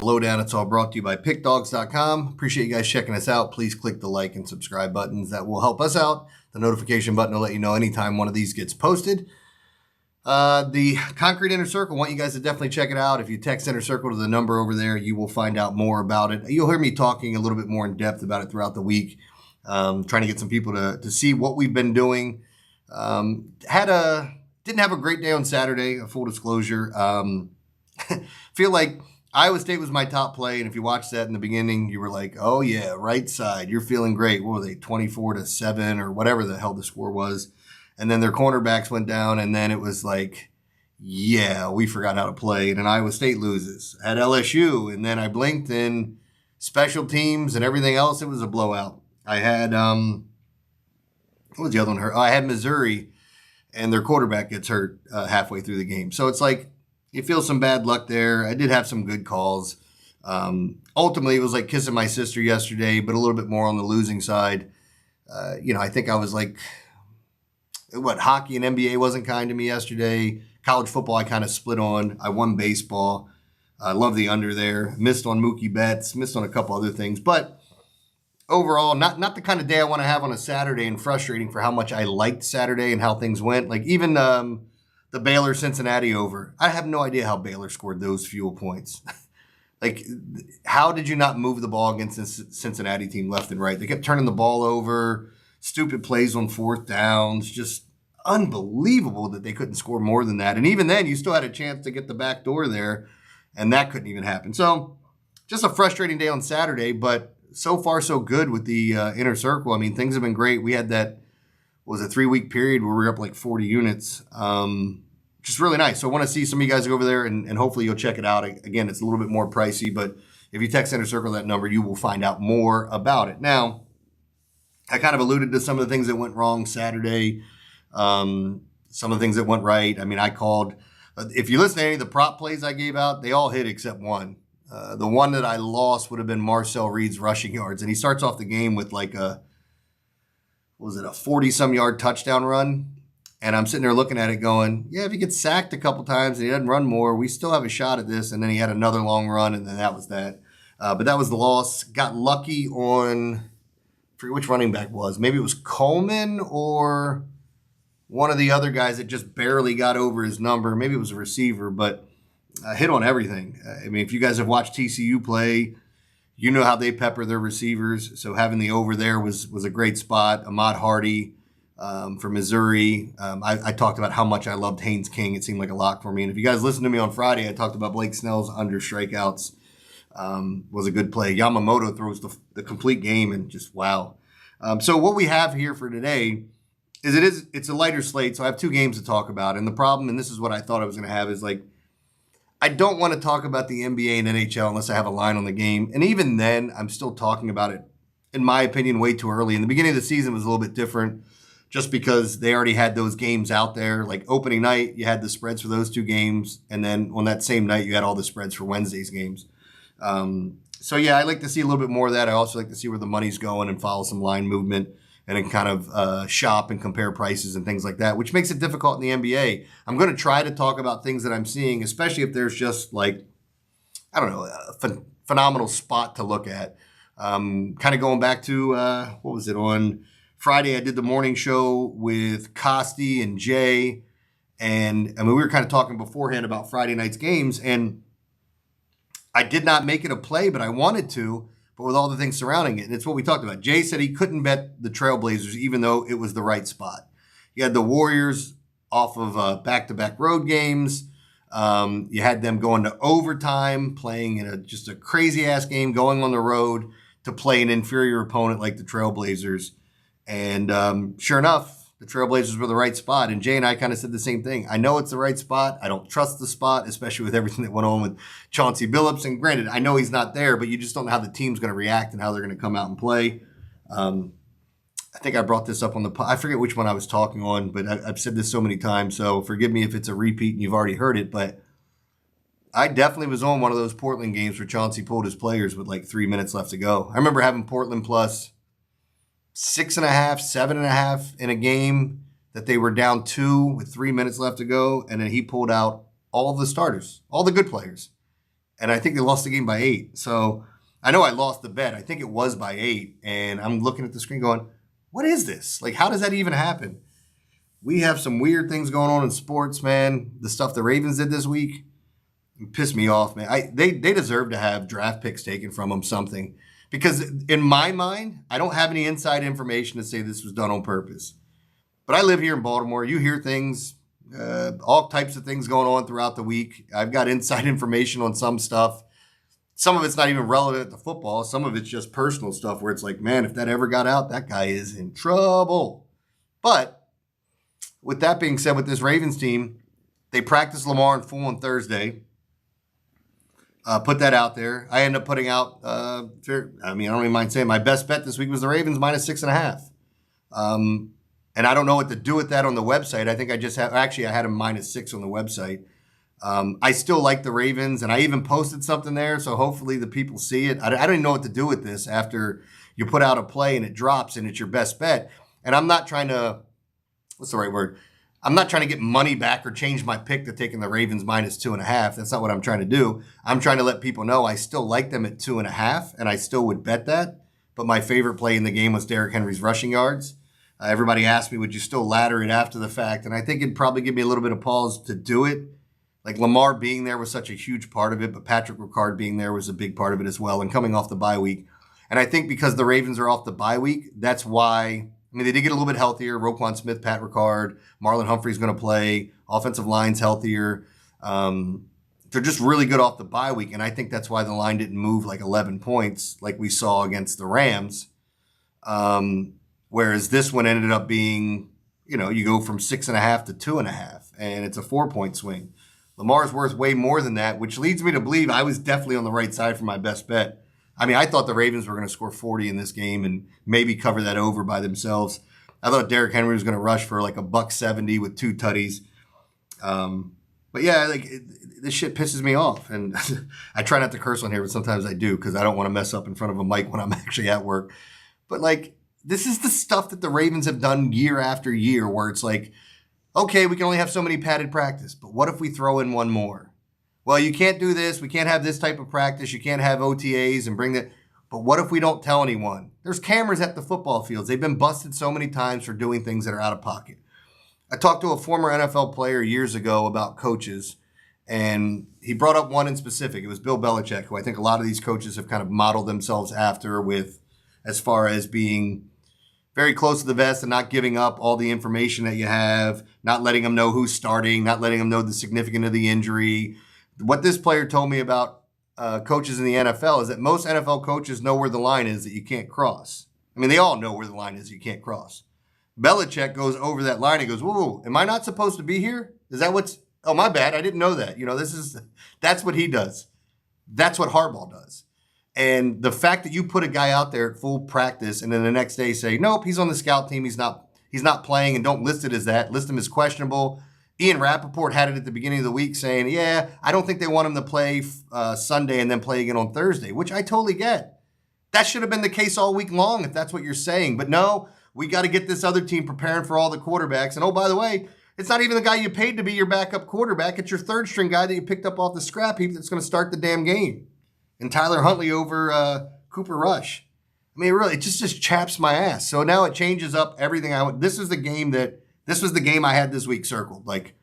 Lowdown. It's all brought to you by Pickdawgz.com. Appreciate you guys checking us out. Please click the like and subscribe buttons. That will help us out. The notification button will let you know anytime one of these gets posted. The Concrete Inner Circle, I want you guys to definitely check it out. If you text Inner Circle to the number over there, you will find out more about it. You'll hear me talking a little bit more in depth about it throughout the week, trying to get some people to see what we've been doing. Didn't have a great day on Saturday, full disclosure. Feel like Iowa State was my top play, and if you watched that in the beginning, you were like, oh yeah, right side, you're feeling great. What were they, 24-7 or whatever the hell the score was? And then their cornerbacks went down, and then it was like, yeah, we forgot how to play, and then Iowa State loses at LSU, and then I blinked, and special teams and everything else, it was a blowout. I had, what was the other one? I had Missouri, and their quarterback gets hurt halfway through the game. So it's like, you feel some bad luck there. I did have some good calls. Ultimately, it was like kissing my sister yesterday, but a little bit more on the losing side. I think I was like, hockey and NBA wasn't kind to me yesterday. College football, I kind of split on. I won baseball. I love the under there. Missed on Mookie Betts. Missed on a couple other things. But overall, not the kind of day I want to have on a Saturday, and frustrating for how much I liked Saturday and how things went. Like even the Baylor-Cincinnati over. I have no idea how Baylor scored those few points. Like, how did you not move the ball against this Cincinnati team left and right? They kept turning the ball over, stupid plays on fourth downs, just unbelievable that they couldn't score more than that. And even then, you still had a chance to get the back door there, and that couldn't even happen. So, just a frustrating day on Saturday, but so far so good with the Inner Circle. I mean, things have been great. We had that, was a 3-week period where we were up like 40 units. Just really nice. So I want to see some of you guys go over there, and hopefully you'll check it out. Again, it's a little bit more pricey, but if you text Inner Circle that number, you will find out more about it. Now, I kind of alluded to some of the things that went wrong Saturday, some of the things that went right. I mean, I called, if you listen to any of the prop plays I gave out, they all hit except one. The one that I lost would have been Marcel Reed's rushing yards, and he starts off the game with like a 40-some yard touchdown run. And I'm sitting there looking at it going, yeah, if he gets sacked a couple times and he doesn't run more, we still have a shot at this. And then he had another long run, and then that was that. But that was the loss. Got lucky on, I forget which running back was. Maybe it was Coleman or one of the other guys that just barely got over his number. Maybe it was a receiver, but hit on everything. I mean, if you guys have watched TCU play, you know how they pepper their receivers. So having the over there was a great spot. Ahmad Hardy from Missouri. I talked about how much I loved Haynes King. It seemed like a lock for me. And if you guys listened to me on Friday, I talked about Blake Snell's under strikeouts. Was a good play. Yamamoto throws the complete game, and just wow. So what we have here for today is it's a lighter slate. So I have two games to talk about. And the problem, and this is what I thought I was going to have, is like, I don't want to talk about the NBA and NHL unless I have a line on the game. And even then, I'm still talking about it, in my opinion, way too early. In the beginning of the season was a little bit different, just because they already had those games out there. Like opening night, you had the spreads for those two games. And then on that same night, you had all the spreads for Wednesday's games. So yeah, I like to see a little bit more of that. I also like to see where the money's going and follow some line movement, and then kind of shop and compare prices and things like that, which makes it difficult in the NBA. I'm going to try to talk about things that I'm seeing, especially if there's just like, I don't know, a phenomenal spot to look at. Kind of going back to, what was it, on Friday, I did the morning show with Costi and Jay, and I mean, we were kind of talking beforehand about Friday night's games, and I did not make it a play, but I wanted to, but with all the things surrounding it, and it's what we talked about. Jay said he couldn't bet the Trailblazers, even though it was the right spot. You had the Warriors off of back-to-back road games. You had them going to overtime, playing in just a crazy-ass game, going on the road to play an inferior opponent like the Trailblazers. And sure enough, the Trailblazers were the right spot. And Jay and I kind of said the same thing. I know it's the right spot. I don't trust the spot, especially with everything that went on with Chauncey Billups. And granted, I know he's not there, but you just don't know how the team's going to react and how they're going to come out and play. I think I brought this up on I forget which one I was talking on, but I've said this so many times, so forgive me if it's a repeat and you've already heard it, but I definitely was on one of those Portland games where Chauncey pulled his players with like 3 minutes left to go. I remember having Portland plus 6.5, 7.5 in a game that they were down 2 with 3 minutes left to go, and then he pulled out all of the starters, all the good players, and I think they lost the game by 8. So I know I lost the bet. I think it was by 8, and I'm looking at the screen going, what is this? Like, how does that even happen? We have some weird things going on in sports, man. The stuff the Ravens did this week pissed me off, man. They deserve to have draft picks taken from them, something. Because in my mind, I don't have any inside information to say this was done on purpose. But I live here in Baltimore. You hear things, all types of things going on throughout the week. I've got inside information on some stuff. Some of it's not even relevant to football. Some of it's just personal stuff where it's like, man, if that ever got out, that guy is in trouble. But with that being said, with this Ravens team, they practiced Lamar in full on Thursday. Put that out there. I ended up putting out, I don't even mind saying my best bet this week was the Ravens -6.5. And I don't know what to do with that on the website. I think I had them -6 on the website. I still like the Ravens, and I even posted something there, so hopefully the people see it. I don't even know what to do with this after you put out a play and it drops and it's your best bet. And I'm not trying to, what's the right word? I'm not trying to get money back or change my pick to taking the Ravens -2.5. That's not what I'm trying to do. I'm trying to let people know I still like them at 2.5, and I still would bet that. But my favorite play in the game was Derrick Henry's rushing yards. Everybody asked me, would you still ladder it after the fact? And I think it'd probably give me a little bit of pause to do it. Like Lamar being there was such a huge part of it, but Patrick Ricard being there was a big part of it as well, and coming off the bye week. And I think because the Ravens are off the bye week, that's why, I mean, they did get a little bit healthier. Roquan Smith, Pat Ricard, Marlon Humphrey's going to play. Offensive line's healthier. They're just really good off the bye week, and I think that's why the line didn't move like 11 points like we saw against the Rams. Whereas this one ended up being, you go from 6.5 to 2.5, and it's a 4-point swing. Lamar's worth way more than that, which leads me to believe I was definitely on the right side for my best bet. I mean, I thought the Ravens were going to score 40 in this game and maybe cover that over by themselves. I thought Derrick Henry was going to rush for like a $170 with 2 tutties. But yeah, this shit pisses me off. And I try not to curse on here, but sometimes I do because I don't want to mess up in front of a mic when I'm actually at work. But this is the stuff that the Ravens have done year after year where it's like, okay, we can only have so many padded practice, but what if we throw in one more? Well, you can't do this. We can't have this type of practice. You can't have OTAs and bring that. But what if we don't tell anyone? There's cameras at the football fields. They've been busted so many times for doing things that are out of pocket. I talked to a former NFL player years ago about coaches, and he brought up one in specific. It was Bill Belichick, who I think a lot of these coaches have kind of modeled themselves after with as far as being very close to the vest and not giving up all the information that you have, not letting them know who's starting, not letting them know the significance of the injury. What this player told me about coaches in the NFL is that most NFL coaches know where the line is that you can't cross. I mean, they all know where the line is you can't cross. Belichick goes over that line and goes, whoa, am I not supposed to be here? Is that oh, my bad, I didn't know that. That's what he does. That's what Harbaugh does. And the fact that you put a guy out there at full practice and then the next day say, nope, he's on the scout team, he's not playing, and don't list it as that, list him as questionable. Ian Rappaport had it at the beginning of the week saying, yeah, I don't think they want him to play Sunday and then play again on Thursday, which I totally get. That should have been the case all week long if that's what you're saying. But no, we got to get this other team preparing for all the quarterbacks. And oh, by the way, it's not even the guy you paid to be your backup quarterback. It's your third string guy that you picked up off the scrap heap that's going to start the damn game. And Tyler Huntley over Cooper Rush. I mean, it just chaps my ass. So now it changes up everything. This was the game I had this week circled. Like,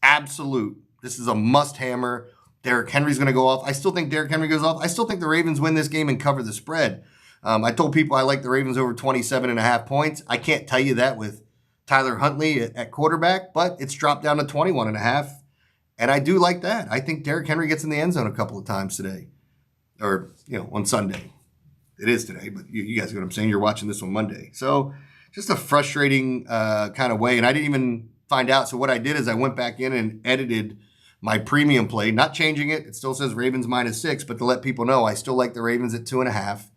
absolute. This is a must hammer. Derrick Henry's going to go off. I still think Derrick Henry goes off. I still think the Ravens win this game and cover the spread. I told people I like the Ravens over 27.5 points. I can't tell you that with Tyler Huntley at quarterback, but it's dropped down to 21.5. And I do like that. I think Derrick Henry gets in the end zone a couple of times today. Or, on Sunday. It is today, but you guys know what I'm saying. You're watching this on Monday. So just a frustrating kind of way. And I didn't even find out. So what I did is I went back in and edited my premium play, not changing it. It still says Ravens -6, but to let people know I still like the Ravens at 2.5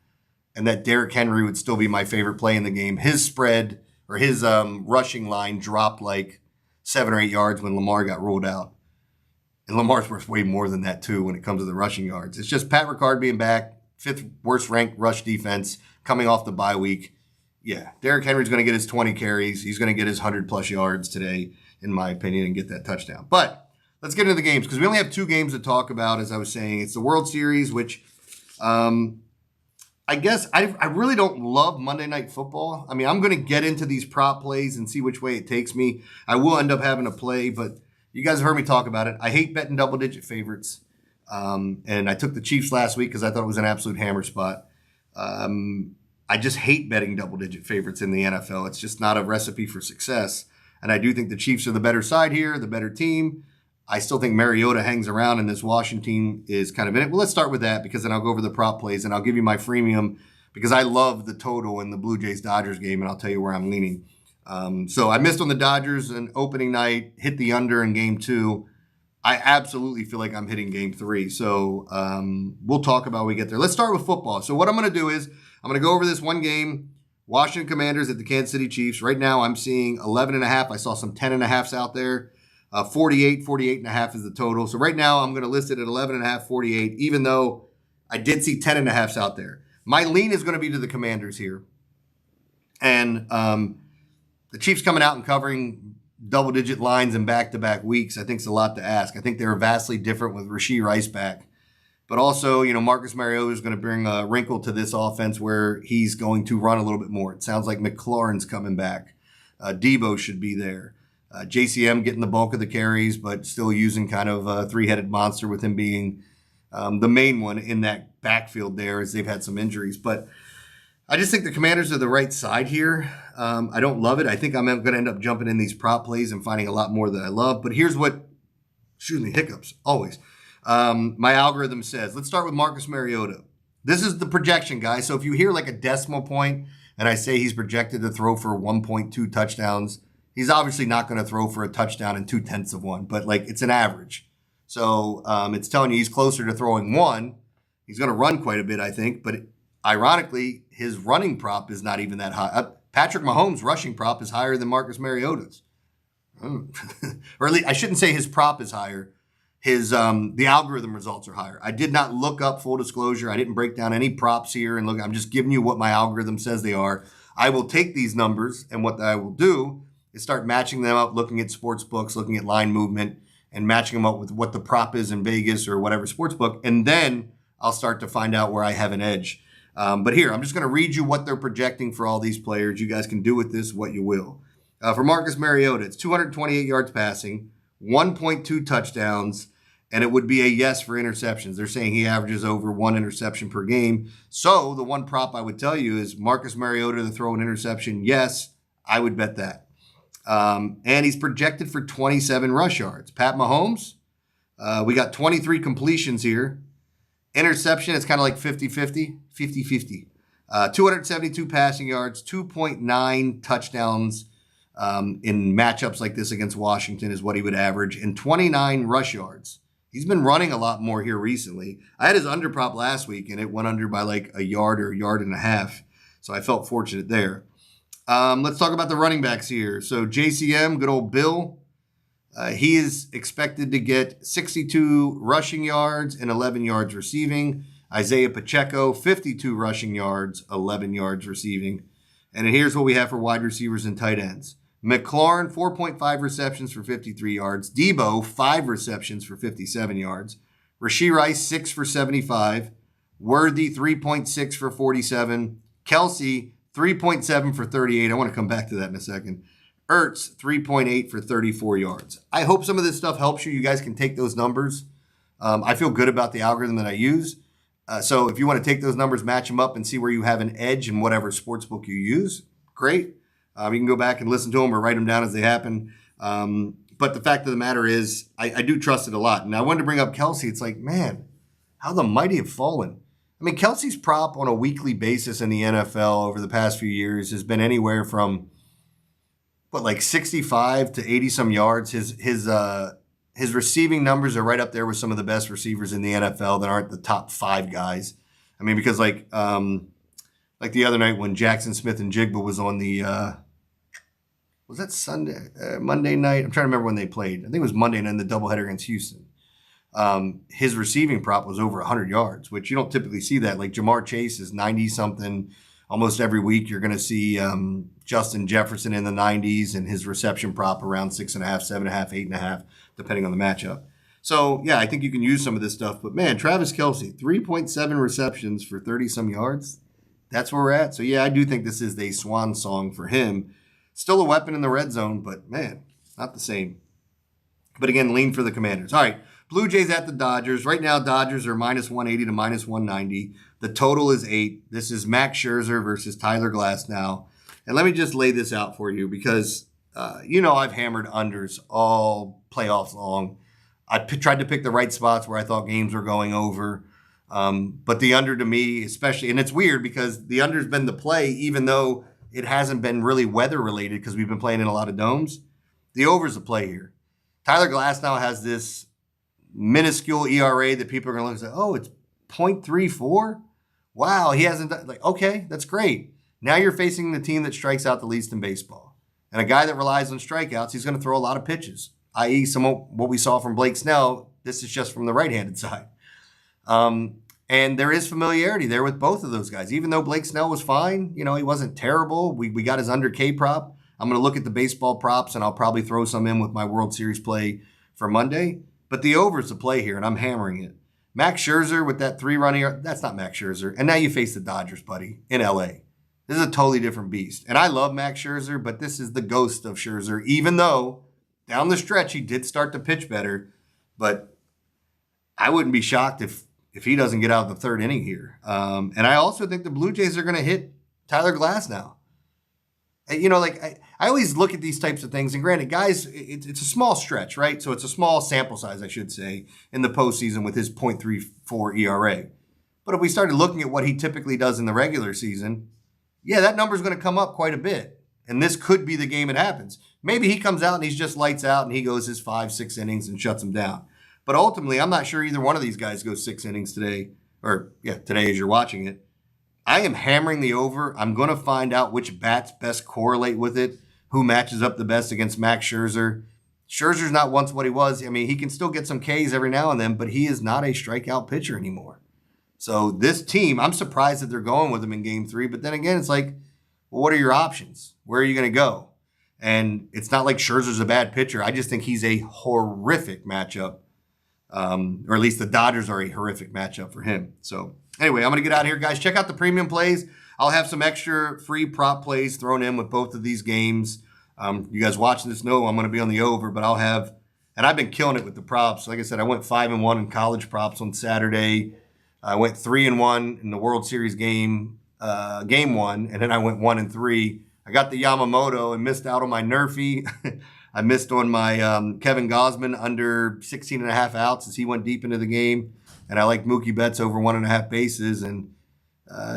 and that Derrick Henry would still be my favorite play in the game. His spread or his rushing line dropped like 7 or 8 yards when Lamar got ruled out. And Lamar's worth way more than that, too, when it comes to the rushing yards. It's just Pat Ricard being back, 5th worst ranked rush defense, coming off the bye week. Yeah, Derrick Henry's going to get his 20 carries. He's going to get his 100-plus yards today, in my opinion, and get that touchdown. But let's get into the games because we only have 2 games to talk about. As I was saying, it's the World Series, which I guess I really don't love Monday Night Football. I mean, I'm going to get into these prop plays and see which way it takes me. I will end up having a play, but you guys have heard me talk about it. I hate betting double-digit favorites, and I took the Chiefs last week because I thought it was an absolute hammer spot. I just hate betting double-digit favorites in the NFL. It's just not a recipe for success, and I do think the Chiefs are the better side here, the better team. I still think Mariota hangs around and this Washington team is kind of in it. Well, let's start with that because then I'll go over the prop plays and I'll give you my freemium because I love the total in the Blue Jays-Dodgers game, and I'll tell you where I'm leaning. So I missed on the Dodgers in opening night, hit the under in game 2. I absolutely feel like I'm hitting game 3. So we'll talk about when we get there. Let's start with football. So what I'm going to do is I'm going to go over this one game, Washington Commanders at the Kansas City Chiefs. Right now I'm seeing 11.5. I saw some 10.5s out there. 48.5 is the total. So right now I'm going to list it at 11.5, 48, even though I did see 10.5s out there. My lean is going to be to the Commanders here. And the Chiefs coming out and covering double-digit lines in back-to-back weeks, I think is a lot to ask. I think they're vastly different with Rashee Rice back. But also, Marcus Mariota is going to bring a wrinkle to this offense where he's going to run a little bit more. It sounds like McLaurin's coming back. Debo should be there. JCM getting the bulk of the carries, but still using kind of a 3-headed monster with him being the main one in that backfield there as they've had some injuries. But I just think the Commanders are the right side here. I don't love it. I think I'm going to end up jumping in these prop plays and finding a lot more that I love. But here's what, hiccups, always. My algorithm says, let's start with Marcus Mariota. This is the projection, guys. So if you hear like a decimal point and I say he's projected to throw for 1.2 touchdowns, he's obviously not going to throw for a touchdown in 0.2 of one, but like it's an average. So it's telling you he's closer to throwing 1. He's going to run quite a bit, I think. But ironically, his running prop is not even that high. Patrick Mahomes' rushing prop is higher than Marcus Mariota's. Or at least I shouldn't say his prop is higher. His the algorithm results are higher. I did not look up, full disclosure. I didn't break down any props here and look. I'm just giving you what my algorithm says they are. I will take these numbers and what I will do is start matching them up, looking at sports books, looking at line movement, and matching them up with what the prop is in Vegas or whatever sports book. And then I'll start to find out where I have an edge. But here, I'm just going to read you what they're projecting for all these players. You guys can do with this what you will. For Marcus Mariota, it's 228 yards passing, 1.2 touchdowns, and it would be a yes for interceptions. They're saying he averages over 1 interception per game. So the one prop I would tell you is Marcus Mariota to throw an interception. Yes, I would bet that. And he's projected for 27 rush yards. Pat Mahomes, we got 23 completions here. Interception, it's kind of like 50-50. 272 passing yards, 2.9 touchdowns in matchups like this against Washington is what he would average, and 29 rush yards. He's been running a lot more here recently. I had his under prop last week, and it went under by like a yard or a yard and a half, so I felt fortunate there. Let's talk about the running backs here. So JCM, good old Bill, he is expected to get 62 rushing yards and 11 yards receiving. Isaiah Pacheco, 52 rushing yards, 11 yards receiving. And here's what we have for wide receivers and tight ends. McLaurin, 4.5 receptions for 53 yards. Debo, 5 receptions for 57 yards. Rashee Rice, 6 for 75. Worthy, 3.6 for 47. Kelsey, 3.7 for 38. I want to come back to that in a second. Ertz, 3.8 for 34 yards. I hope some of this stuff helps you. You guys can take those numbers. I feel good about the algorithm that I use. So if you want to take those numbers, match them up, and see where you have an edge in whatever sportsbook you use, great. You can go back and listen to them or write them down as they happen. But the fact of the matter is, I do trust it a lot. And I wanted to bring up Kelsey. It's like, man, how the mighty have fallen. I mean, Kelsey's prop on a weekly basis in the NFL over the past few years has been anywhere from, like 65 to 80 some yards. His receiving numbers are right up there with some of the best receivers in the NFL that aren't the top 5 guys. I mean, because like the other night when Jackson Smith and Jigba was on the, was that Monday night? I'm trying to remember when they played. I think it was Monday night in the doubleheader against Houston. His receiving prop was over 100 yards, which you don't typically see that. Like Jamar Chase is 90-something. Almost every week you're going to see Justin Jefferson in the 90s and his reception prop around 6.5, 7.5, 8.5, depending on the matchup. So, yeah, I think you can use some of this stuff. But, man, Travis Kelce, 3.7 receptions for 30-some yards. That's where we're at. So, yeah, I do think this is a swan song for him. Still a weapon in the red zone, but, man, not the same. But, again, lean for the Commanders. All right, Blue Jays at the Dodgers. Right now, Dodgers are minus 180 to minus 190. The total is 8. This is Max Scherzer versus Tyler Glasnow. And let me just lay this out for you because, I've hammered unders all playoffs long. I tried to pick the right spots where I thought games were going over. But the under to me, especially, and it's weird because the under's been the play, even though it hasn't been really weather related because we've been playing in a lot of domes. The over's a play here. Tyler Glasnow has this minuscule ERA that people are going to look and say, oh, it's 0.34? Wow, he hasn't done, okay, that's great. Now you're facing the team that strikes out the least in baseball. And a guy that relies on strikeouts, he's going to throw a lot of pitches, i.e. some of what we saw from Blake Snell. This is just from the right-handed side. And there is familiarity there with both of those guys. Even though Blake Snell was fine, he wasn't terrible. We got his under K prop. I'm going to look at the baseball props, and I'll probably throw some in with my World Series play for Monday. But the over is the play here, and I'm hammering it. Max Scherzer with that 3-run, that's not Max Scherzer. And now you face the Dodgers, buddy, in L.A. This is a totally different beast. And I love Max Scherzer, but this is the ghost of Scherzer, even though down the stretch he did start to pitch better. But I wouldn't be shocked if he doesn't get out of the third inning here. And I also think the Blue Jays are going to hit Tyler Glasnow. I always look at these types of things, and granted, guys, it's a small stretch, right? So it's a small sample size, I should say, in the postseason with his 0.34 ERA. But if we started looking at what he typically does in the regular season, yeah, that number's going to come up quite a bit. And this could be the game it happens. Maybe he comes out and he's just lights out and he goes his 5-6 innings and shuts them down. But ultimately, I'm not sure either one of these guys goes 6 innings today, today as you're watching it. I am hammering the over. I'm going to find out which bats best correlate with it, who matches up the best against Max Scherzer. Scherzer's not once what he was. I mean, he can still get some Ks every now and then, but he is not a strikeout pitcher anymore. So this team, I'm surprised that they're going with him in Game 3. But then again, it's like, well, what are your options? Where are you going to go? And it's not like Scherzer's a bad pitcher. I just think he's a horrific matchup. Or at least the Dodgers are a horrific matchup for him. So anyway, I'm going to get out of here, guys. Check out the premium plays. I'll have some extra free prop plays thrown in with both of these games. You guys watching this know I'm going to be on the over, but and I've been killing it with the props. Like I said, I went 5-1 in college props on Saturday. I went 3-1 in the World Series game 1, and then I went 1-3. I got the Yamamoto and missed out on my Nerfy. I missed on my Kevin Gausman under 16.5 outs as he went deep into the game. And I like Mookie Betts over 1.5 bases. And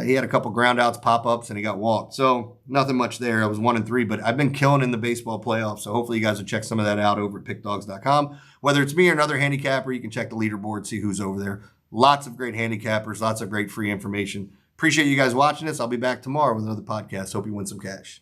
he had a couple ground outs, pop-ups, and he got walked. So nothing much there. I was 1-3, but I've been killing in the baseball playoffs. So hopefully you guys will check some of that out over at pickdawgz.com. Whether it's me or another handicapper, you can check the leaderboard, see who's over there. Lots of great handicappers, lots of great free information. Appreciate you guys watching this. I'll be back tomorrow with another podcast. Hope you win some cash.